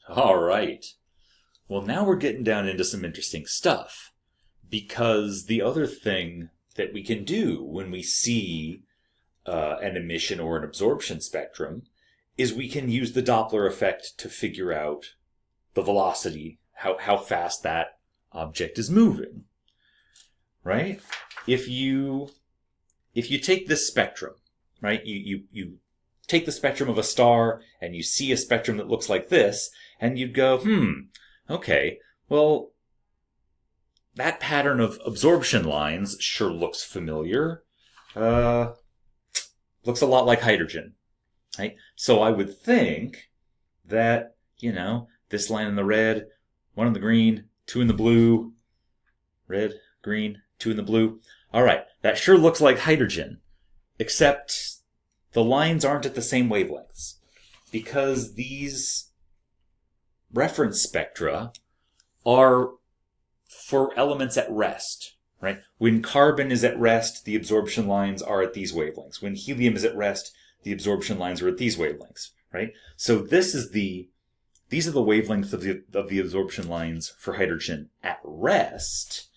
All right. Well, now we're getting down into some interesting stuff. Because the other thing that we can do when we see an emission or an absorption spectrum is we can use the Doppler effect to figure out the velocity, how fast that object is moving. Right? If you take this spectrum, right, you take the spectrum of a star and you see a spectrum that looks like this, and you'd go, okay, well, that pattern of absorption lines sure looks familiar. Looks a lot like hydrogen, right? So I would think that, this line in the red, one in the green, two in the blue, red, green, two in the blue. All right, that sure looks like hydrogen, except the lines aren't at the same wavelengths because these reference spectra are for elements at rest, right? When carbon is at rest, the absorption lines are at these wavelengths. When helium is at rest, the absorption lines are at these wavelengths, right? So these are the wavelengths of the absorption lines for hydrogen at rest.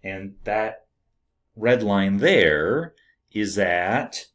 And that red line there is at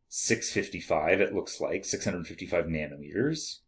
655, it looks like, 655 nanometers.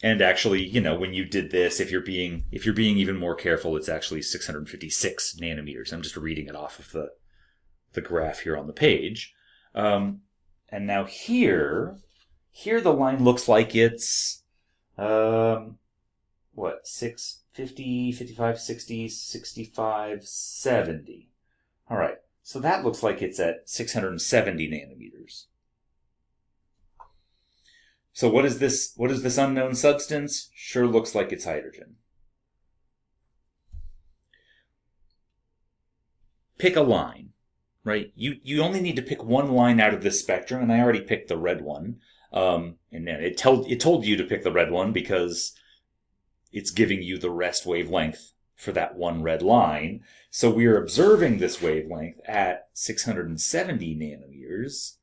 And actually, when you did this, if you're being even more careful, it's actually 656 nanometers. I'm just reading it off of the graph here on the page. And now here the line looks like it's, 650, 55, 60, 65, 70. All right. So that looks like it's at 670 nanometers. So what is this unknown substance? Sure looks like it's hydrogen. Pick a line, right? You only need to pick one line out of this spectrum, and I already picked the red one. And it told you to pick the red one because it's giving you the rest wavelength for that one red line. So we're observing this wavelength at 670 nanometers.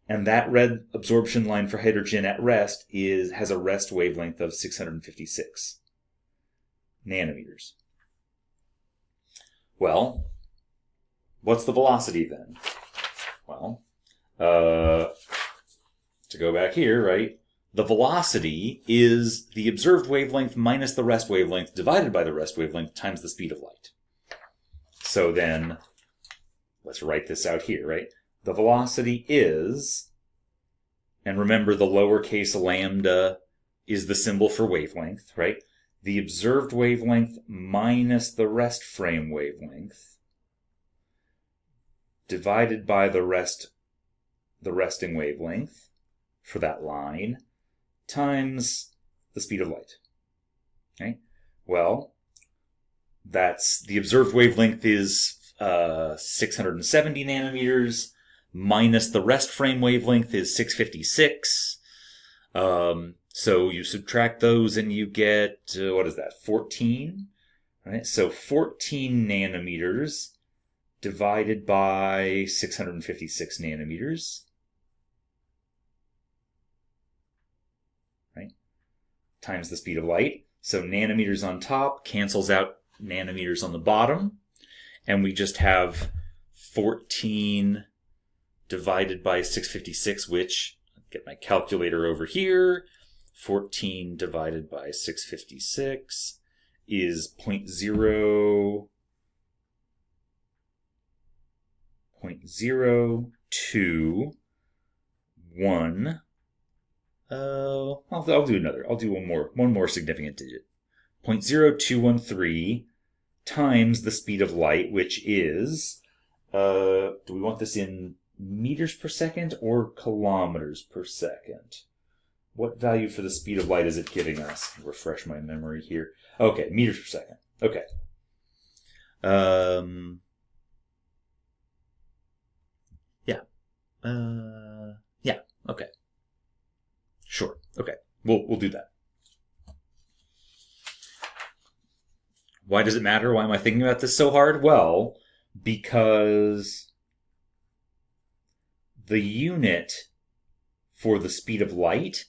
And that red absorption line for hydrogen at rest has a rest wavelength of 656 nanometers. Well, what's the velocity then? Well, to go back here, right? The velocity is the observed wavelength minus the rest wavelength divided by the rest wavelength times the speed of light. So then, let's write this out here, right? The velocity is, and remember the lowercase lambda is the symbol for wavelength, right? The observed wavelength minus the rest frame wavelength divided by the resting wavelength for that line times the speed of light. Okay? Well, that's the observed wavelength is 670 nanometers. Minus the rest frame wavelength is 656. So you subtract those and you get, 14? Right? So 14 nanometers divided by 656 nanometers. Right? Times the speed of light. So nanometers on top cancels out nanometers on the bottom. And we just have 14 divided by 656, which, I'll get my calculator over here, 14 divided by 656 is 0.0214. I'll do another. I'll do one more significant digit. 0.0213 times the speed of light, which is, do we want this in meters per second or kilometers per second? What value for the speed of light is it giving us? Refresh my memory here. Okay, meters per second. Okay. Yeah. Okay. Sure. Okay. We'll do that. Why does it matter? Why am I thinking about this so hard? Well, because the unit for the speed of light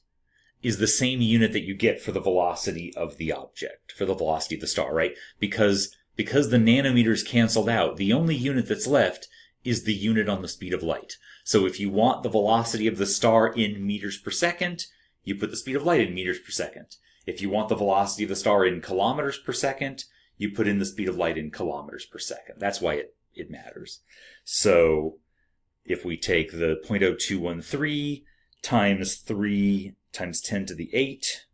is the same unit that you get for the velocity of the object, for the velocity of the star, right? Because the nanometers canceled out, the only unit that's left is the unit on the speed of light. So if you want the velocity of the star in meters per second, you put the speed of light in meters per second. If you want the velocity of the star in kilometers per second, you put in the speed of light in kilometers per second. That's why it matters. So if we take the 0.0213 times 3 times 10 to the 8,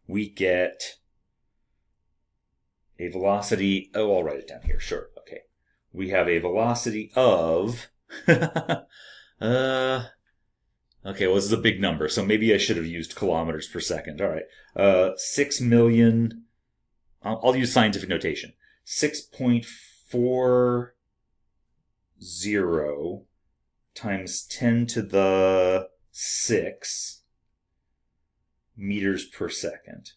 we get a velocity, I'll write it down here, sure, okay. We have a velocity of, okay, well, this is a big number, so maybe I should have used kilometers per second, all right. 6 million, I'll use scientific notation, 6.40 times 10 to the 6 meters per second.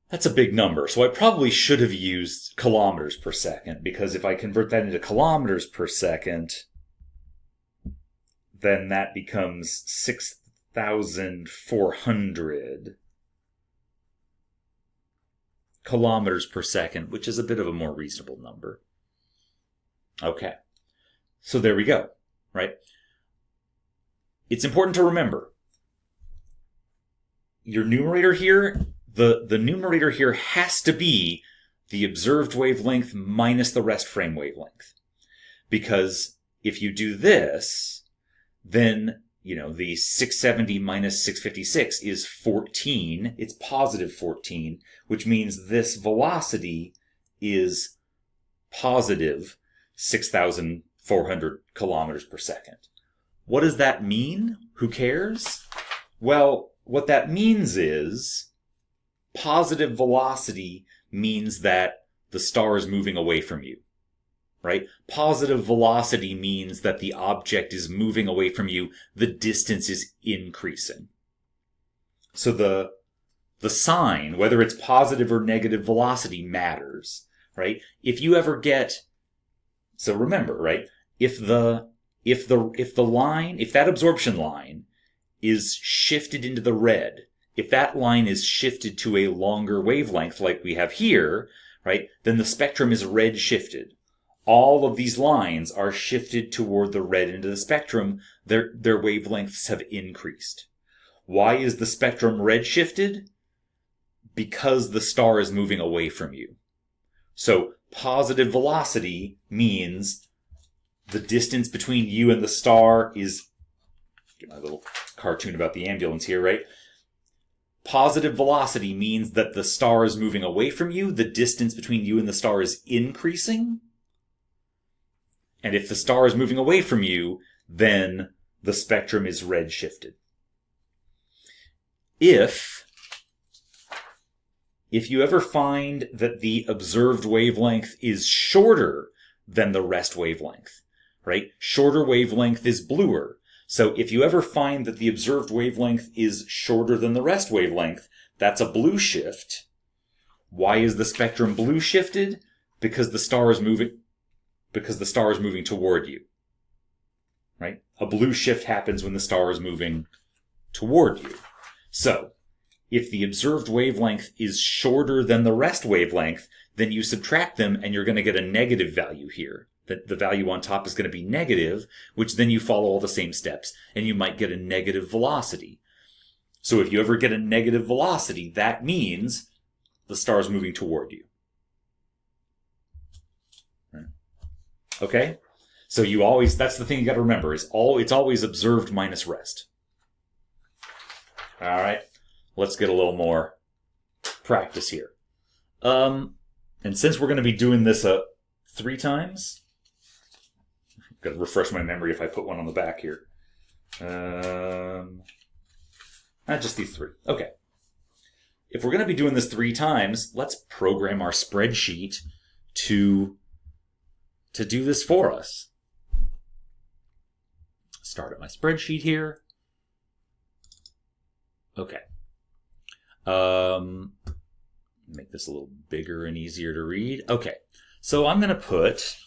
That's a big number, so I probably should have used kilometers per second, because if I convert that into kilometers per second, then that becomes 6,400 kilometers per second, which is a bit of a more reasonable number. Okay, so there we go, right? It's important to remember, your numerator here, the numerator here has to be the observed wavelength minus the rest frame wavelength. Because if you do this, then, the 670 minus 656 is 14. It's positive 14, which means this velocity is positive 6,400 kilometers per second. What does that mean? Who cares? Well, what that means is positive velocity means that the star is moving away from you, right? Positive velocity means that the object is moving away from you. The distance is increasing. So the sign, whether it's positive or negative velocity, matters, right? If you ever get, so remember, right? If that absorption line is shifted into the red, if that line is shifted to a longer wavelength like we have here, right, then the spectrum is red shifted. All of these lines are shifted toward the red end of the spectrum. Their wavelengths have increased. Why is the spectrum red shifted? Because the star is moving away from you. So positive velocity means the distance between you and the star is, get my little cartoon about the ambulance here, right? Positive velocity means that the star is moving away from you. The distance between you and the star is increasing. And if the star is moving away from you, then the spectrum is red shifted. If you ever find that the observed wavelength is shorter than the rest wavelength, right? Shorter wavelength is bluer. So if you ever find that the observed wavelength is shorter than the rest wavelength, that's a blue shift. Why is the spectrum blue shifted? Because the star is moving toward you. Right? A blue shift happens when the star is moving toward you. So, if the observed wavelength is shorter than the rest wavelength, then you subtract them and you're going to get a negative value here. The value on top is going to be negative, which then you follow all the same steps, and you might get a negative velocity. So if you ever get a negative velocity, that means the star is moving toward you. Okay? So that's the thing you got to remember, it's always observed minus rest. All right, let's get a little more practice here. And since we're going to be doing this 3 times, I've got to refresh my memory if I put one on the back here. Just these 3. Okay. If we're going to be doing this 3 times, let's program our spreadsheet to do this for us. Start at my spreadsheet here. Okay. Make this a little bigger and easier to read. Okay. So I'm going to put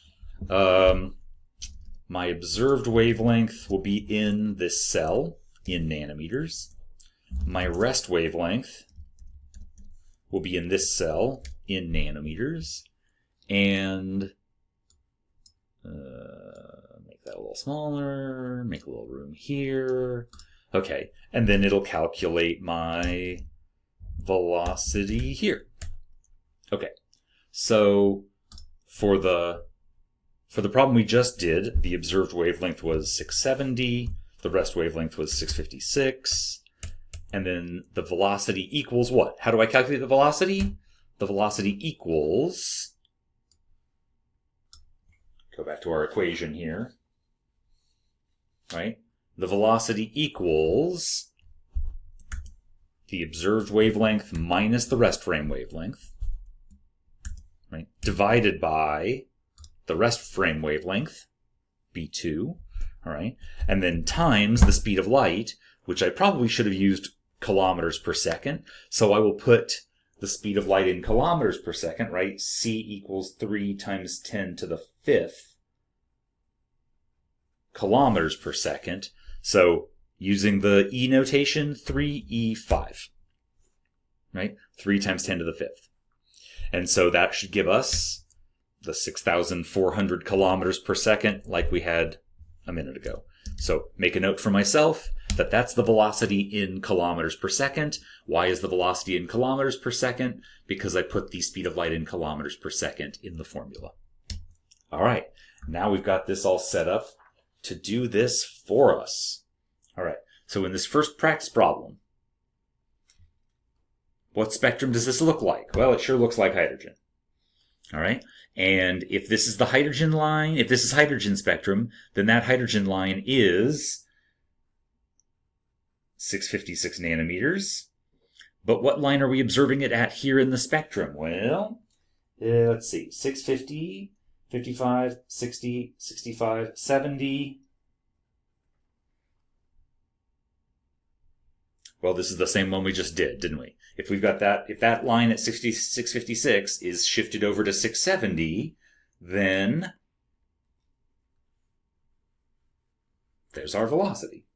My observed wavelength will be in this cell in nanometers. My rest wavelength will be in this cell in nanometers. And make that a little smaller, make a little room here. Okay, and then it'll calculate my velocity here. Okay, so for the problem we just did, the observed wavelength was 670, the rest wavelength was 656, and then the velocity equals what? How do I calculate the velocity? The velocity equals, go back to our equation here, right? The velocity equals the observed wavelength minus the rest frame wavelength, right? Divided by the rest frame wavelength, b2, all right? And then times the speed of light, which I probably should have used kilometers per second. So I will put the speed of light in kilometers per second, right? C equals 3 times 10 to the 5th kilometers per second. So using the E notation, 3E5, right? 3 times 10 to the 5th. And so that should give us the 6,400 kilometers per second like we had a minute ago. So make a note for myself that that's the velocity in kilometers per second. Why is the velocity in kilometers per second? Because I put the speed of light in kilometers per second in the formula. All right, now we've got this all set up to do this for us. All right, so in this first practice problem, what spectrum does this look like? Well, it sure looks like hydrogen. All right, and if this is the hydrogen line, if this is hydrogen spectrum, then that hydrogen line is 656 nanometers. But what line are we observing it at here in the spectrum? Well, let's see, 650, 55, 60, 65, 70. Well, this is the same one we just did, didn't we? If we've got that, if that line at 656 is shifted over to 670, then there's our velocity.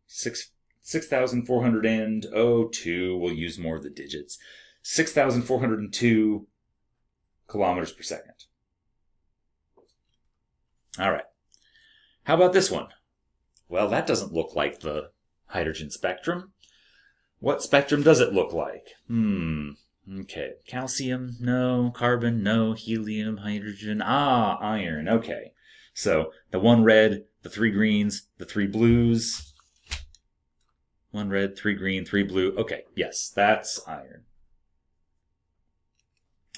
6,402, we'll use more of the digits. 6,402 kilometers per second. All right. How about this one? Well, that doesn't look like the hydrogen spectrum. What spectrum does it look like? Okay. Calcium, no. Carbon, no. Helium, hydrogen. Iron. Okay. So the one red, the three greens, the three blues. One red, three green, three blue. Okay, yes, that's iron.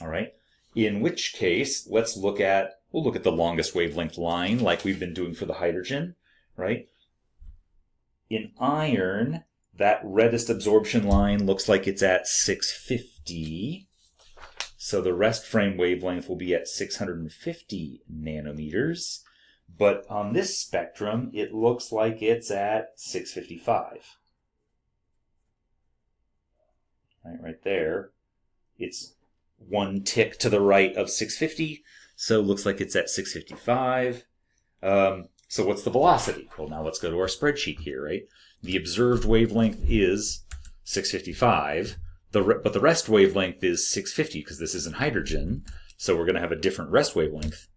All right. In which case, we'll look at the longest wavelength line like we've been doing for the hydrogen, right? In iron, that reddest absorption line looks like it's at 650. So the rest frame wavelength will be at 650 nanometers. But on this spectrum, it looks like it's at 655. Right there. It's one tick to the right of 650, so it looks like it's at 655. So what's the velocity? Well, now let's go to our spreadsheet here, right? The observed wavelength is 655, but the rest wavelength is 650 because this isn't hydrogen, so we're going to have a different rest wavelength.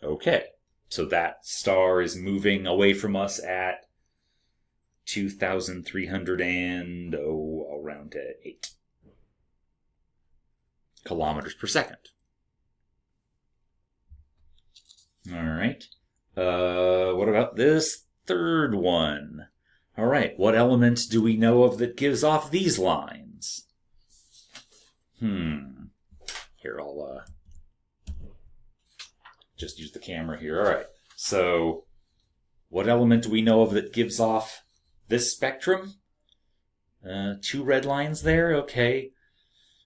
Okay, so that star is moving away from us at 2,300 and, around 8 kilometers per second. All right. What about this third one? All right. What element do we know of that gives off these lines? Here, I'll just use the camera here. All right. So, what element do we know of that gives off this spectrum? Two red lines there. Okay.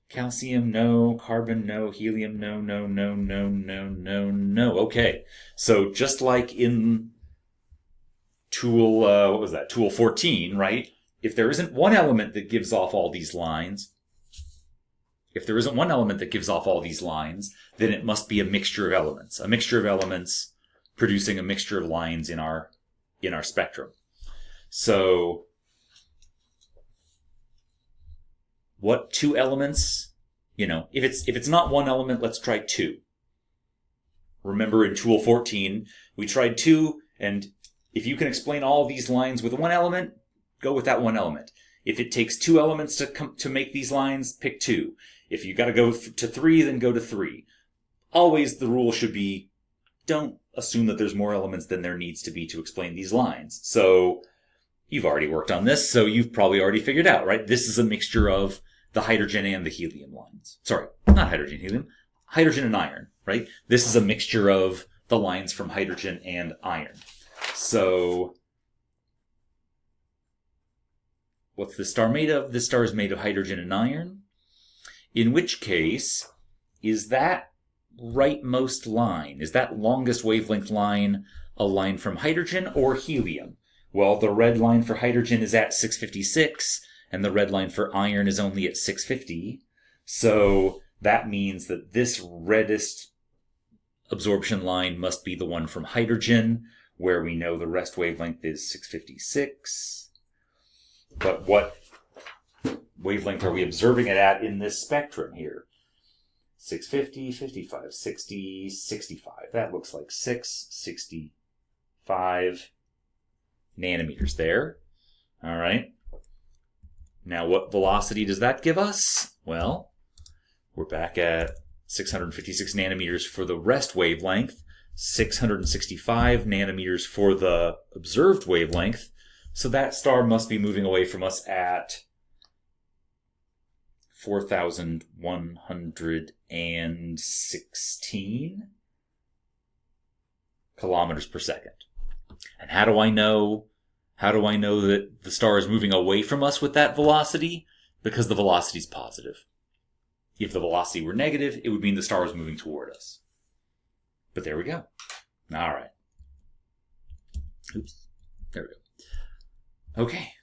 Calcium, no. Carbon, no. Helium, no, no, no, no, no, no, no. Okay. So just like in tool, tool 14, right? If there isn't one element that gives off all these lines, if there isn't one element that gives off all these lines, then it must be a mixture of elements. A mixture of elements producing a mixture of lines in our spectrum. So what two elements, if it's not one element, let's try two. Remember in Tool 14, we tried two, and if you can explain all these lines with one element, go with that one element. If it takes two elements to make these lines, pick two. If you got to go to three, then go to three. Always the rule should be, don't assume that there's more elements than there needs to be to explain these lines. So you've already worked on this, so you've probably already figured out, right? This is a mixture of the hydrogen and the helium lines. Sorry, not hydrogen, helium. Hydrogen and iron, right? This is a mixture of the lines from hydrogen and iron. So what's this star made of? This star is made of hydrogen and iron. In which case, is that rightmost line, is that longest wavelength line a line from hydrogen or helium? Well, the red line for hydrogen is at 656, and the red line for iron is only at 650. So that means that this reddest absorption line must be the one from hydrogen, where we know the rest wavelength is 656. But what wavelength are we observing it at in this spectrum here? 650, 55, 60, 65. That looks like 665 nanometers there. All right. Now, what velocity does that give us? Well, we're back at 656 nanometers for the rest wavelength, 665 nanometers for the observed wavelength. So that star must be moving away from us at 4,116 kilometers per second. And how do I know that the star is moving away from us with that velocity? Because the velocity is positive. If the velocity were negative, it would mean the star was moving toward us. But there we go. All right. Oops. There we go. Okay.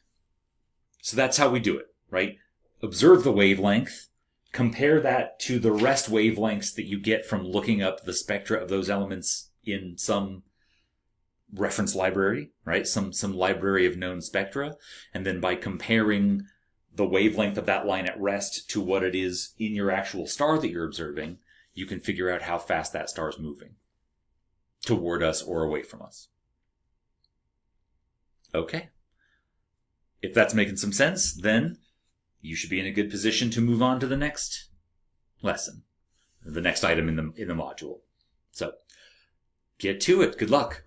So that's how we do it, right? Observe the wavelength, compare that to the rest wavelengths that you get from looking up the spectra of those elements in some reference library, right? Some library of known spectra. And then by comparing the wavelength of that line at rest to what it is in your actual star that you're observing, you can figure out how fast that star is moving toward us or away from us. Okay. If that's making some sense, then you should be in a good position to move on to the next lesson, the next item in the module. So get to it. Good luck.